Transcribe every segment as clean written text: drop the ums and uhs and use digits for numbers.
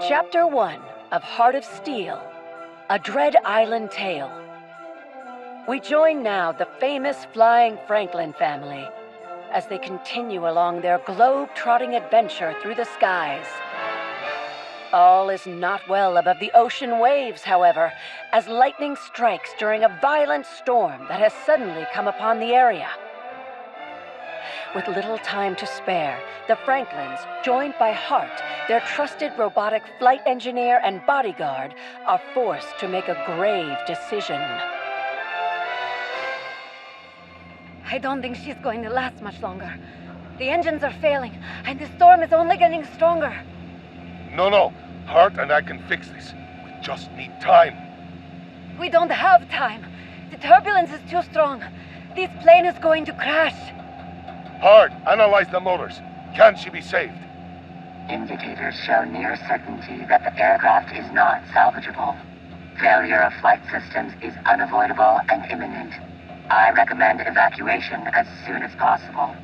Chapter 1 of Heart of Steel, a Dread Island Tale. We join now the famous Flying Franklin family as they continue along their globe-trotting adventure through the skies. All is not well above the ocean waves, however, as lightning strikes during a violent storm that has suddenly come upon the area. With little time to spare, the Franklins, joined by Hart, their trusted robotic flight engineer and bodyguard, are forced to make a grave decision. I don't think she's going to last much longer. The engines are failing, and the storm is only getting stronger. No. Hart and I can fix this. We just need time. We don't have time. The turbulence is too strong. This plane is going to crash. Hart, analyze the motors. Can she be saved? Indicators show near certainty that the aircraft is not salvageable. Failure of flight systems is unavoidable and imminent. I recommend evacuation as soon as possible.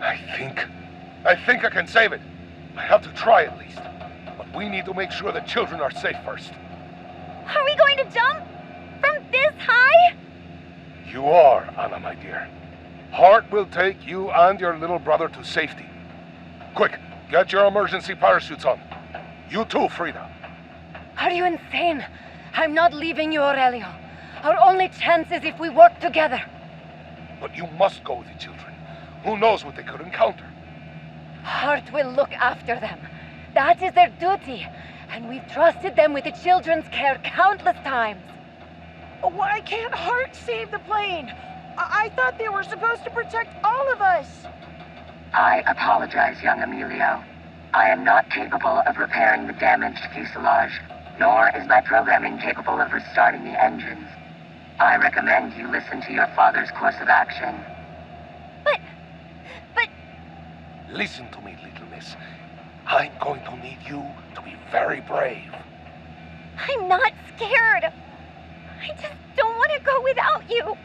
I think I can save it. I have to try at least. But we need to make sure the children are safe first. Are we going to jump? From this high? You are, Anna, my dear. Hart will take you and your little brother to safety. Quick, get your emergency parachutes on. You too, Frida. Are you insane? I'm not leaving you, Aurelio. Our only chance is if we work together. But you must go with the children. Who knows what they could encounter? Hart will look after them. That is their duty. And we've trusted them with the children's care countless times. Why can't Hart save the plane? I thought they were supposed to protect all of us. I apologize, young Emilio. I am not capable of repairing the damaged fuselage, nor is my programming capable of restarting the engines. I recommend you listen to your father's course of action. But... Listen to me, little miss. I'm going to need you to be very brave. I'm not scared. I just don't want to go without you.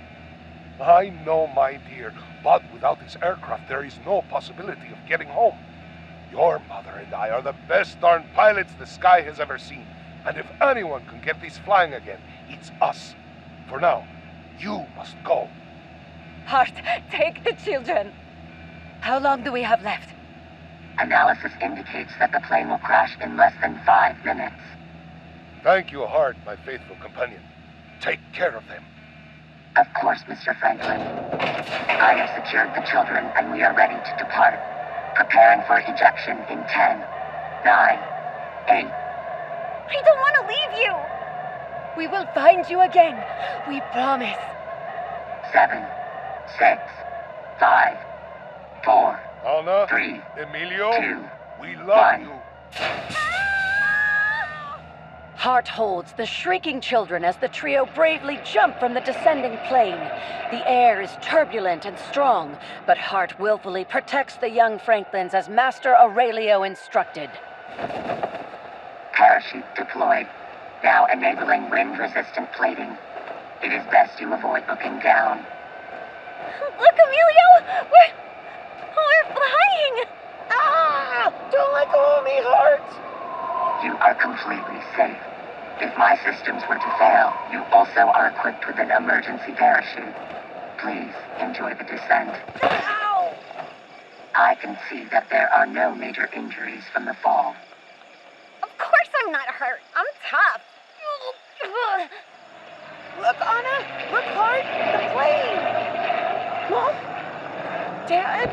I know, my dear, but without this aircraft, there is no possibility of getting home. Your mother and I are the best darn pilots the sky has ever seen. And if anyone can get this flying again, it's us. For now, you must go. Hart, take the children. How long do we have left? Analysis indicates that the plane will crash in less than 5 minutes. Thank you, Hart, my faithful companion. Take care of them. Of course, Mr. Franklin. I have secured the children and we are ready to depart. Preparing for ejection in 10, 9, 8. I don't want to leave you. We will find you again. We promise. 7, 6, 5, 4, Anna, 3, Emilio, 2, we love 1. you. Hart holds the shrieking children as the trio bravely jump from the descending plane. The air is turbulent and strong, but Hart willfully protects the young Franklins as Master Aurelio instructed. Parachute deployed. Now enabling wind-resistant plating. It is best you avoid looking down. Look, Emilio! We're flying! Ah! Don't let go of me, Hart! You are completely safe. If my systems were to fail, you also are equipped with an emergency parachute. Please enjoy the descent. Ow! I can see that there are no major injuries from the fall. Of course I'm not hurt. I'm tough. Look, Anna! Look, Hart! The plane! Mom? Dad?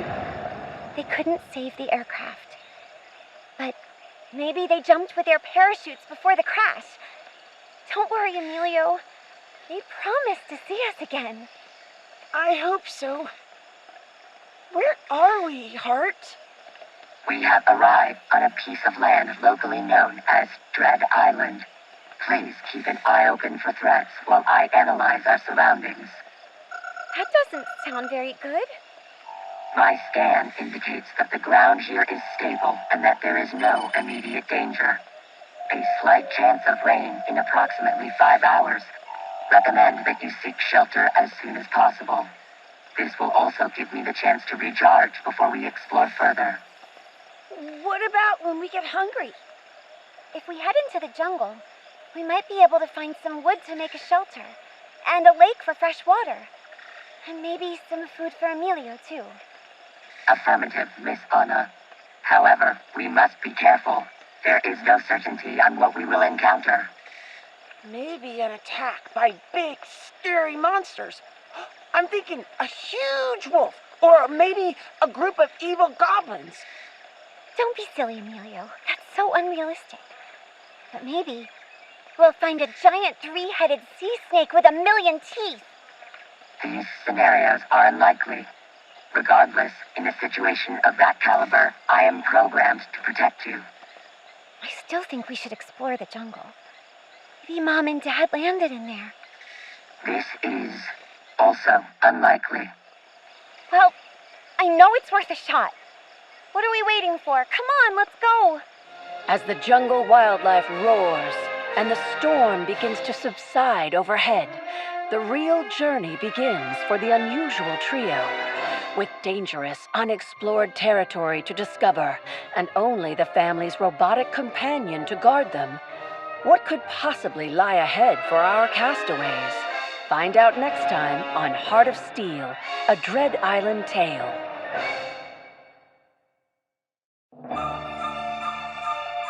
They couldn't save the aircraft. But maybe they jumped with their parachutes before the crash. Don't worry, Emilio. They promised to see us again. I hope so. Where are we, Hart? We have arrived on a piece of land locally known as Dread Island. Please keep an eye open for threats while I analyze our surroundings. That doesn't sound very good. My scan indicates that the ground here is stable and that there is no immediate danger. A slight chance of rain in approximately 5 hours. Recommend that you seek shelter as soon as possible. This will also give me the chance to recharge before we explore further. What about when we get hungry? If we head into the jungle, we might be able to find some wood to make a shelter, and a lake for fresh water. And maybe some food for Emilio, too. Affirmative, Miss Anna. However, we must be careful. There is no certainty on what we will encounter. Maybe an attack by big, scary monsters. I'm thinking a huge wolf, or maybe a group of evil goblins. Don't be silly, Emilio. That's so unrealistic. But maybe we'll find a giant three-headed sea snake with 1,000,000 teeth. These scenarios are unlikely. Regardless, in a situation of that caliber, I am programmed to protect you. I still think we should explore the jungle. Maybe Mom and Dad landed in there. This is also unlikely. Well, I know it's worth a shot. What are we waiting for? Come on, let's go. As the jungle wildlife roars and the storm begins to subside overhead, the real journey begins for the unusual trio. With dangerous, unexplored territory to discover and only the family's robotic companion to guard them, what could possibly lie ahead for our castaways? Find out next time on Heart of Steel, a Dread Island Tale.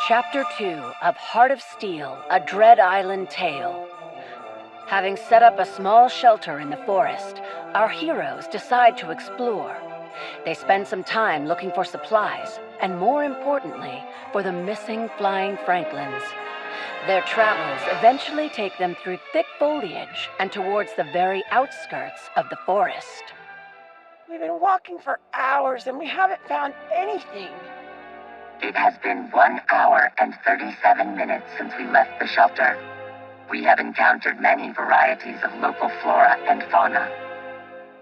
Chapter 2 of Heart of Steel, a Dread Island Tale. Having set up a small shelter in the forest, our heroes decide to explore. They spend some time looking for supplies, and more importantly, for the missing flying Franklins. Their travels eventually take them through thick foliage and towards the very outskirts of the forest. We've been walking for hours and we haven't found anything. It has been 1 hour and 37 minutes since we left the shelter. We have encountered many varieties of local flora and fauna.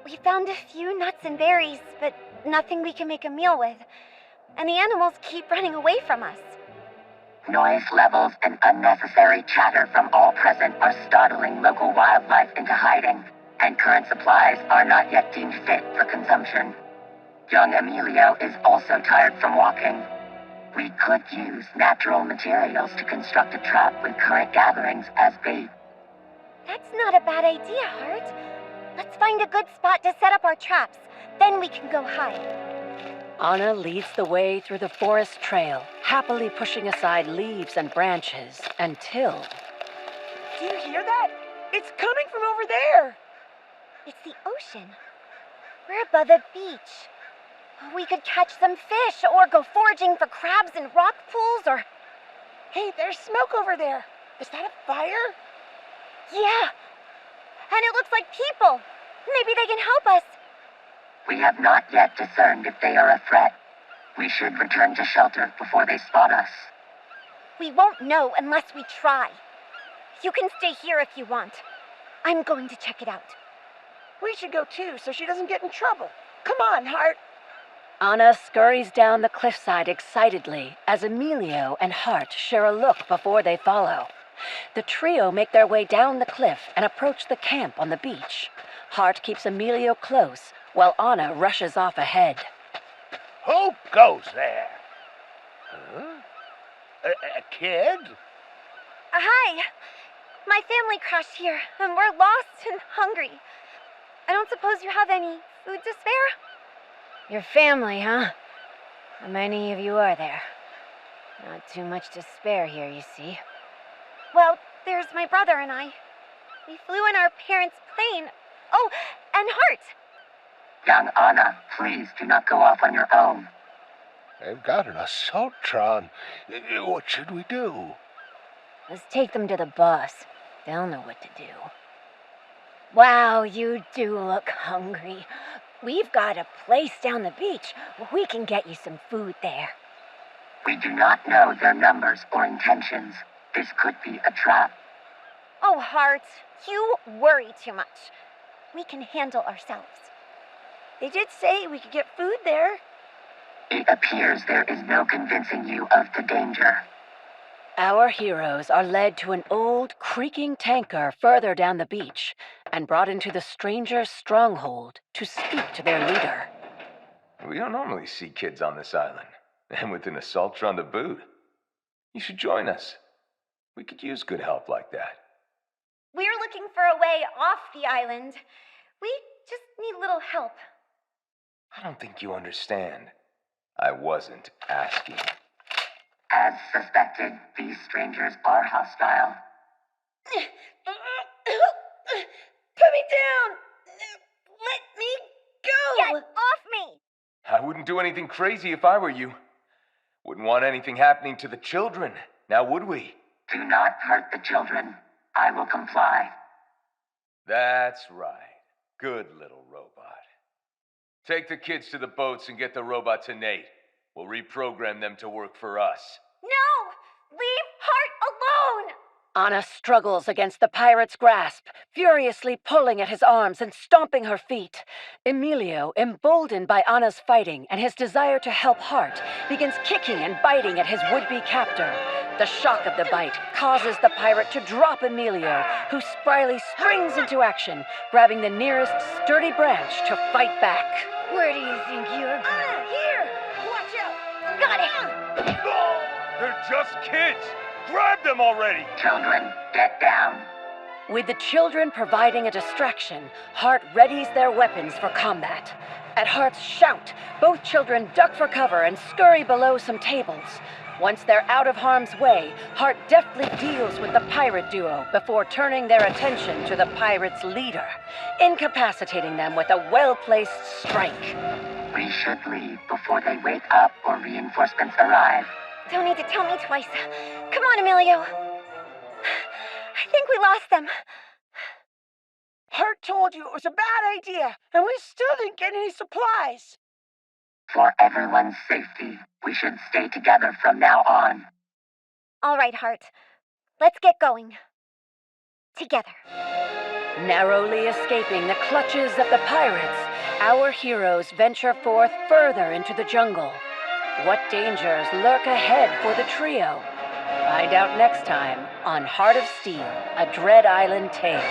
We found a few nuts and berries, but nothing we can make a meal with. And the animals keep running away from us. Noise levels and unnecessary chatter from all present are startling local wildlife into hiding, and current supplies are not yet deemed fit for consumption. Young Emilio is also tired from walking. We could use natural materials to construct a trap with current gatherings as bait. That's not a bad idea, Hart. Let's find a good spot to set up our traps. Then we can go hide. Anna leads the way through the forest trail, happily pushing aside leaves and branches until... Do you hear that? It's coming from over there. It's the ocean. We're above a beach. We could catch some fish or go foraging for crabs in rock pools or... Hey, there's smoke over there. Is that a fire? Yeah. And it looks like people. Maybe they can help us. We have not yet discerned if they are a threat. We should return to shelter before they spot us. We won't know unless we try. You can stay here if you want. I'm going to check it out. We should go too, so she doesn't get in trouble. Come on, Hart. Anna scurries down the cliffside excitedly as Emilio and Hart share a look before they follow. The trio make their way down the cliff and approach the camp on the beach. Hart keeps Emilio close, while Anna rushes off ahead. Who goes there? Huh? A kid? Hi. My family crashed here, and we're lost and hungry. I don't suppose you have any food to spare? Your family, huh? How many of you are there? Not too much to spare here, you see. Well, there's my brother and I. We flew in our parents' plane. Oh, and Hart. Young Anna, please do not go off on your own. They've got an assaultron. What should we do? Let's take them to the bus. They'll know what to do. Wow, you do look hungry. We've got a place down the beach. We can get you some food there. We do not know their numbers or intentions. This could be a trap. Oh, Hart, you worry too much. We can handle ourselves. They did say we could get food there. It appears there is no convincing you of the danger. Our heroes are led to an old, creaking tanker further down the beach and brought into the stranger's stronghold to speak to their leader. We don't normally see kids on this island, and with an assaultron to boot. You should join us. We could use good help like that. We're looking for a way off the island. We just need a little help. I don't think you understand. I wasn't asking. As suspected, these strangers are hostile. Put me down! Let me go! Get off me! I wouldn't do anything crazy if I were you. Wouldn't want anything happening to the children, now would we? Do not hurt the children. I will comply. That's right. Good little robot. Take the kids to the boats and get the robot to Nate. We'll reprogram them to work for us. No! Leave Hart alone! Anna struggles against the pirate's grasp, furiously pulling at his arms and stomping her feet. Emilio, emboldened by Anna's fighting and his desire to help Hart, begins kicking and biting at his would-be captor. The shock of the bite causes the pirate to drop Emilio, who spryly springs into action, grabbing the nearest sturdy branch to fight back. Where do you think you're going? Here! Watch out! Got it! They're just kids! Grab them already! Children, get down. With the children providing a distraction, Hart readies their weapons for combat. At Hart's shout, both children duck for cover and scurry below some tables. Once they're out of harm's way, Hart deftly deals with the pirate duo before turning their attention to the pirate's leader, incapacitating them with a well-placed strike. We should leave before they wake up or reinforcements arrive. Don't need to tell me twice. Come on, Emilio. I think we lost them. Hart told you it was a bad idea, and we still didn't get any supplies. For everyone's safety, we should stay together from now on. All right, Hart. Let's get going. Together. Narrowly escaping the clutches of the pirates, our heroes venture forth further into the jungle. What dangers lurk ahead for the trio? Find out next time on Heart of Steel, a Dread Island Tale.